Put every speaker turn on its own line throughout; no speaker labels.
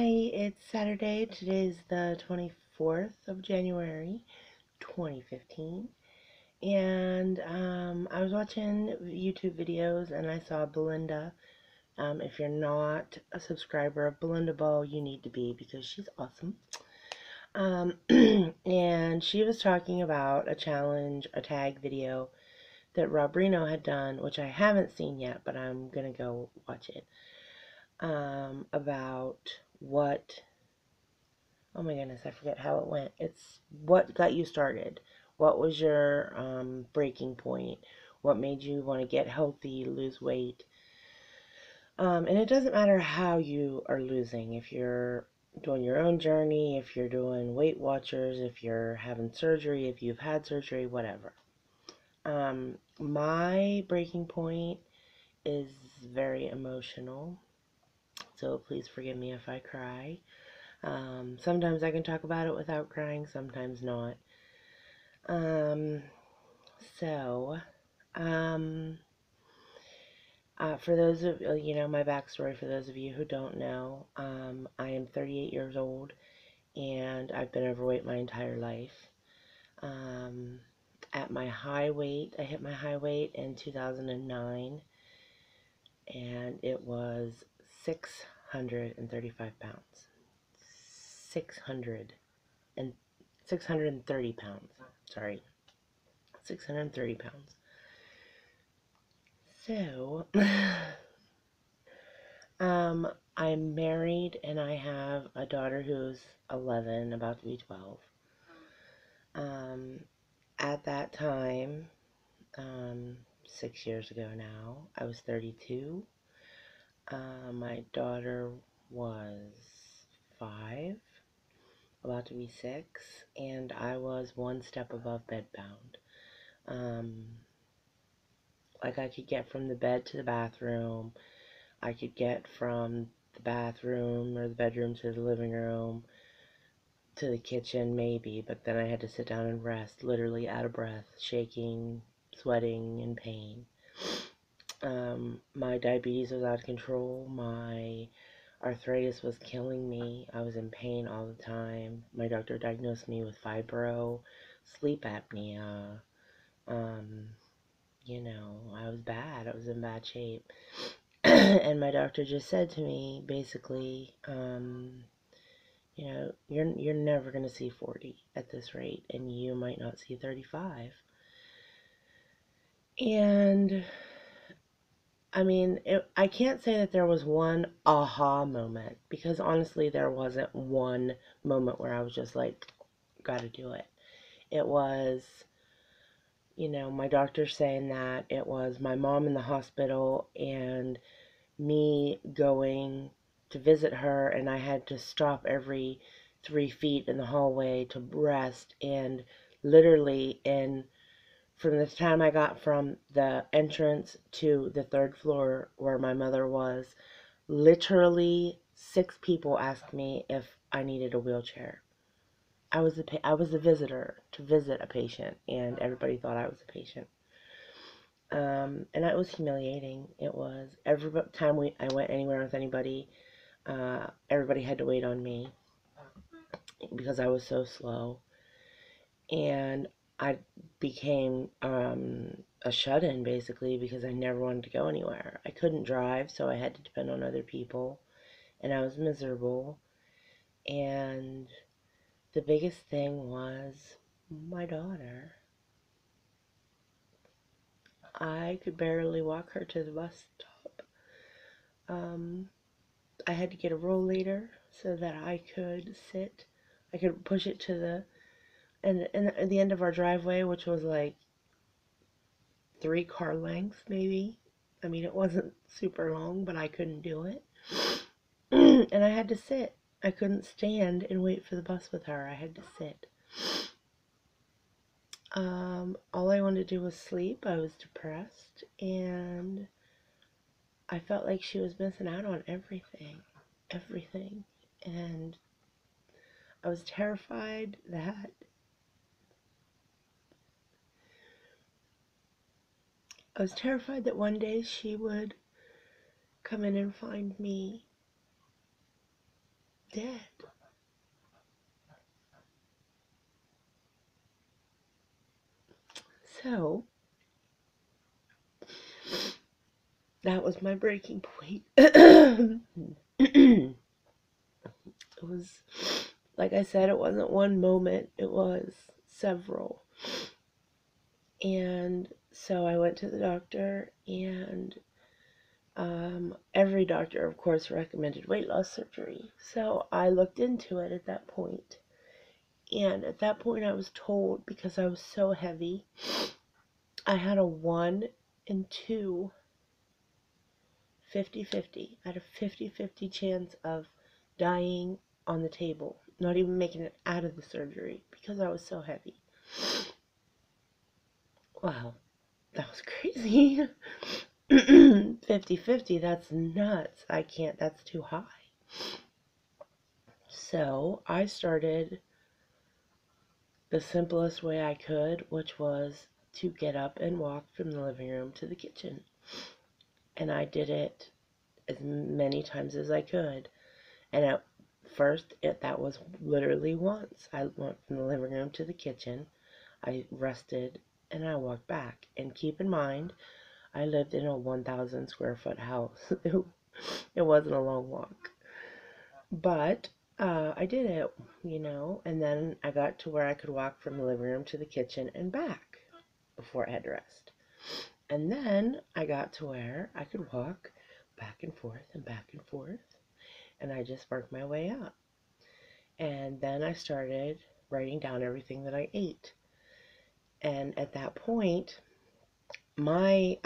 It's Saturday. Today's the 24th of January, 2015. And I was watching YouTube videos and I saw Belinda. If you're not a subscriber of Belinda Ball, you need to be because she's awesome. And she was talking about a challenge, a tag video that Rob Reno had done, which I haven't seen yet, but I'm going to go watch it. About what, oh my goodness, I forget how it went. It's what got you started. What was your breaking point? What made you want to get healthy, lose weight? And it doesn't matter how you are losing. If you're doing your own journey, if you're doing Weight Watchers, if you're having surgery, if you've had surgery, whatever. My breaking point is very emotional. So please forgive me if I cry. Sometimes I can talk about it without crying, sometimes not. Um, so, um, for those of my backstory, for those of you who don't know, I am 38 years old and I've been overweight my entire life. At my high weight, I hit my high weight in 2009 and it was 635 pounds. 600 and 630 pounds. Sorry. 630 pounds. So, I'm married and I have a daughter who's 11, about to be 12. At that time, 6 years ago now, I was 32. My daughter was 5, about to be 6, and I was one step above bedbound. Like I could get from the bed to the bathroom, I could get from the bathroom or the bedroom to the living room to the kitchen maybe, but then I had to sit down and rest, literally out of breath, shaking, sweating, in pain. My diabetes was out of control, my arthritis was killing me, I was in pain all the time. My doctor diagnosed me with fibro, sleep apnea, I was bad, I was in bad shape. And my doctor just said to me, basically, you're never going to see 40 at this rate, and you might not see 35. And, I mean, I can't say that there was one aha moment, because honestly, there wasn't one moment where I was just like, gotta do it. It was, my doctor saying that, it was my mom in the hospital, and me going to visit her, and I had to stop every 3 feet in the hallway to rest, and literally from the time I got from the entrance to the 3rd floor where my mother was, literally 6 people asked me if I needed a wheelchair. I was a visitor to visit a patient, and everybody thought I was a patient. And it was humiliating. It was. Every time I went anywhere with anybody, everybody had to wait on me because I was so slow. And I became a shut-in, basically, because I never wanted to go anywhere. I couldn't drive, so I had to depend on other people, and I was miserable. And the biggest thing was my daughter. I could barely walk her to the bus stop. I had to get a rollator so that I could sit. I could push it to the end of our driveway, which was like 3 car lengths maybe. I mean, it wasn't super long, but I couldn't do it. And I had to sit. I couldn't stand and wait for the bus with her. I had to sit. All I wanted to do was sleep. I was depressed, and I felt like she was missing out on everything. Everything. And I was terrified that one day she would come in and find me dead. So, that was my breaking point. It was, like I said, it wasn't one moment, it was several. And so I went to the doctor, and every doctor, of course, recommended weight loss surgery. So I looked into it at that point. And at that point, I was told, because I was so heavy, I had a 1 in 2 50-50. I had a 50-50 chance of dying on the table, not even making it out of the surgery because I was so heavy. Wow, that was crazy. 50-50, that's nuts. I can't, that's too high. So I started the simplest way I could, which was to get up and walk from the living room to the kitchen. And I did it as many times as I could. And at first, that was literally once. I went from the living room to the kitchen. I rested and I walked back. And keep in mind, I lived in a 1,000 square foot house. It wasn't a long walk. But I did it, and then I got to where I could walk from the living room to the kitchen and back before I had to rest. And then I got to where I could walk back and forth and back and forth, and I just worked my way up. And then I started writing down everything that I ate. And at that point, my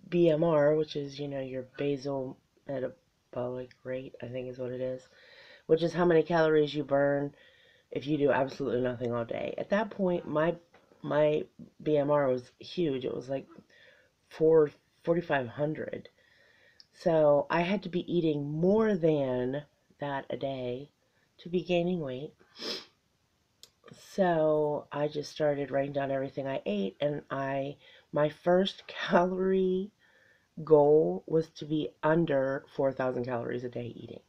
BMR, which is, your basal metabolic rate, I think is what it is, which is how many calories you burn if you do absolutely nothing all day. At that point, my BMR was huge. It was like 4,500. So I had to be eating more than that a day to be gaining weight. So I just started writing down everything I ate, and my first calorie goal was to be under 4,000 calories a day eating.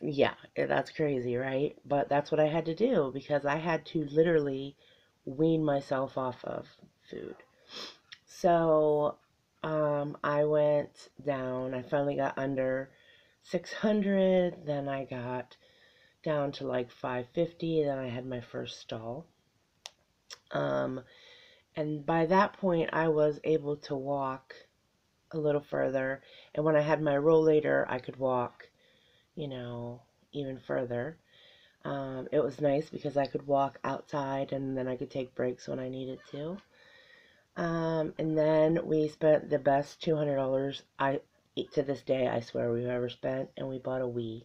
Yeah, that's crazy, right? But that's what I had to do because I had to literally wean myself off of food. So I went down. I finally got under 600. Then I got down to like 550. Then I had my first stall. Um, and by that point, I was able to walk a little further. And when I had my rollator, I could walk, even further. It was nice because I could walk outside and then I could take breaks when I needed to. And then we spent the best $200 to this day, I swear, we've ever spent. And we bought a Wii,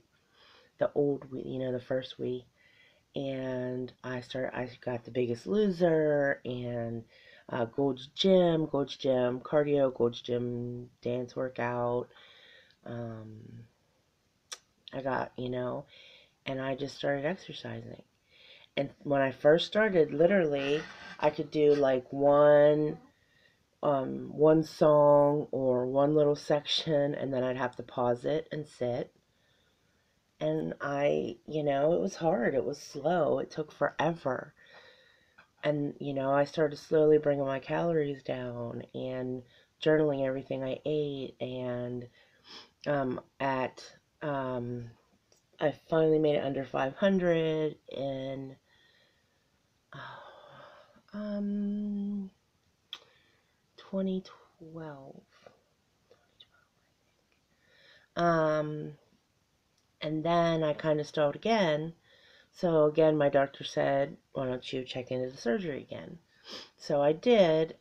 the old Wii, the first Wii. And I got The Biggest Loser and Gold's Gym, cardio, Gold's Gym dance workout. I got, and I just started exercising. And when I first started, literally, I could do like one song or one little section, and then I'd have to pause it and sit. And it was hard. It was slow. It took forever. And, I started slowly bringing my calories down and journaling everything I ate. And I finally made it under 500 in 2012. And then I kind of stalled again. So again, my doctor said, why don't you check into the surgery again? So I did,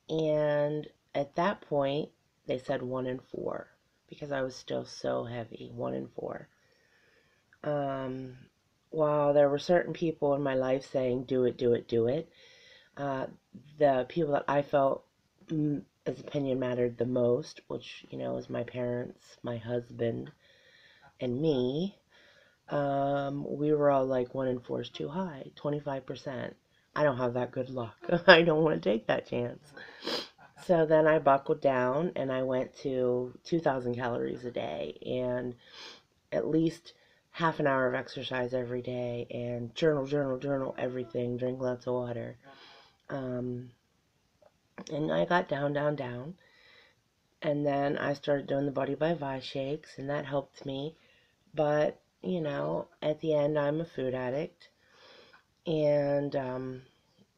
and at that point, they said 1 in 4 because I was still so heavy, 1 in 4. While there were certain people in my life saying, do it, do it, do it, the people that I felt his opinion mattered the most, which, is my parents, my husband, and me, we were all like 1 in 4 is too high, 25%. I don't have that good luck. I don't want to take that chance. So then I buckled down and I went to 2,000 calories a day. And at least half an hour of exercise every day, and journal everything, drink lots of water. Um, and I got down. And then I started doing the Body by Vi shakes, and that helped me. But, at the end, I'm a food addict. And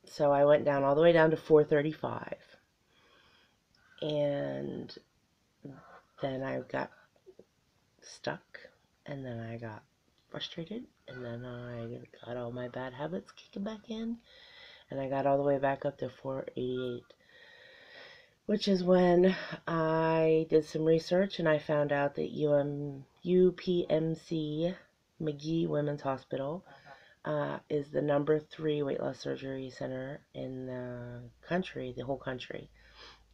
so I went down all the way down to 435. And then I got stuck. And then I got frustrated. And then I got all my bad habits kicking back in. And I got all the way back up to 488. Which is when I did some research and I found out that UPMC, McGee Women's Hospital, is the #3 weight loss surgery center in the country, the whole country.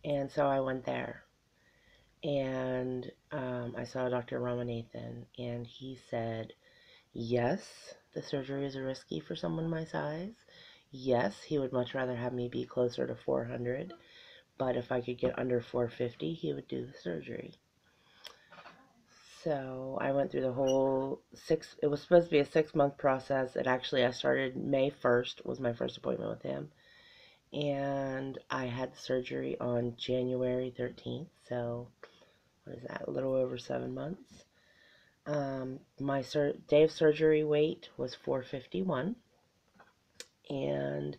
And so I went there. And I saw Dr. Ramanathan, and he said, yes, the surgery is risky for someone my size. Yes, he would much rather have me be closer to 400. But if I could get under 450, he would do the surgery. So I went through the whole it was supposed to be a 6-month process. I started May 1st, was my first appointment with him. And I had the surgery on January 13th. So, what is that, a little over 7 months. My day of surgery weight was 451. And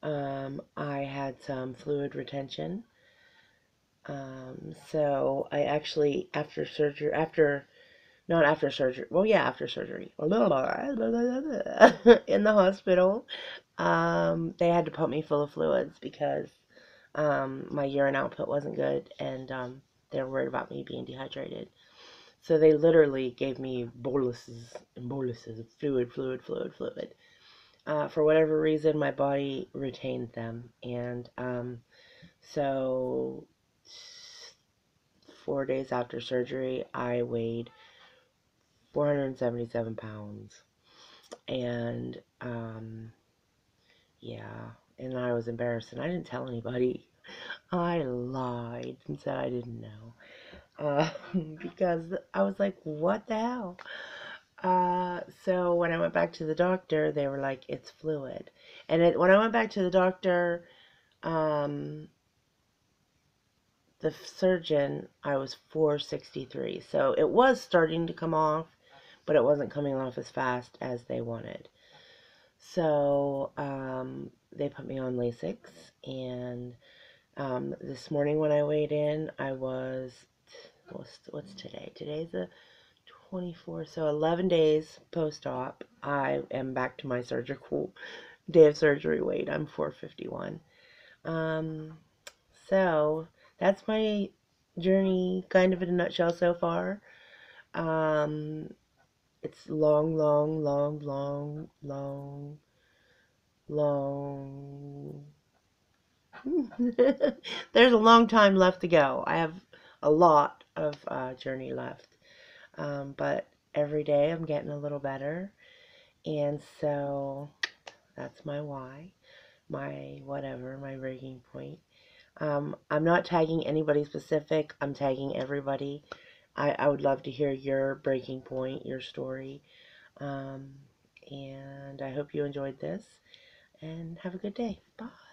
I had some fluid retention. So I actually, after surgery, after surgery, in the hospital, they had to pump me full of fluids because my urine output wasn't good, and they were worried about me being dehydrated. So they literally gave me boluses and boluses of fluid. For whatever reason, my body retained them, and so 4 days after surgery, I weighed 477 pounds. And, yeah, and I was embarrassed, and I didn't tell anybody. I lied and said I didn't know. Because I was like, what the hell? So when I went back to the doctor, they were like, it's fluid. And when I went back to the doctor, the surgeon, I was 463. So it was starting to come off, but it wasn't coming off as fast as they wanted. So they put me on Lasix, and this morning when I weighed in, I was, what's today? Today's the 24th, so 11 days post-op, I am back to my surgical day of surgery weight. I'm 451. So that's my journey kind of in a nutshell so far. It's long, long. There's a long time left to go. I have a lot of journey left. But every day I'm getting a little better. And so that's my why, my whatever, my breaking point. I'm not tagging anybody specific. I'm tagging everybody. I would love to hear your breaking point, your story. And I hope you enjoyed this. And have a good day. Bye.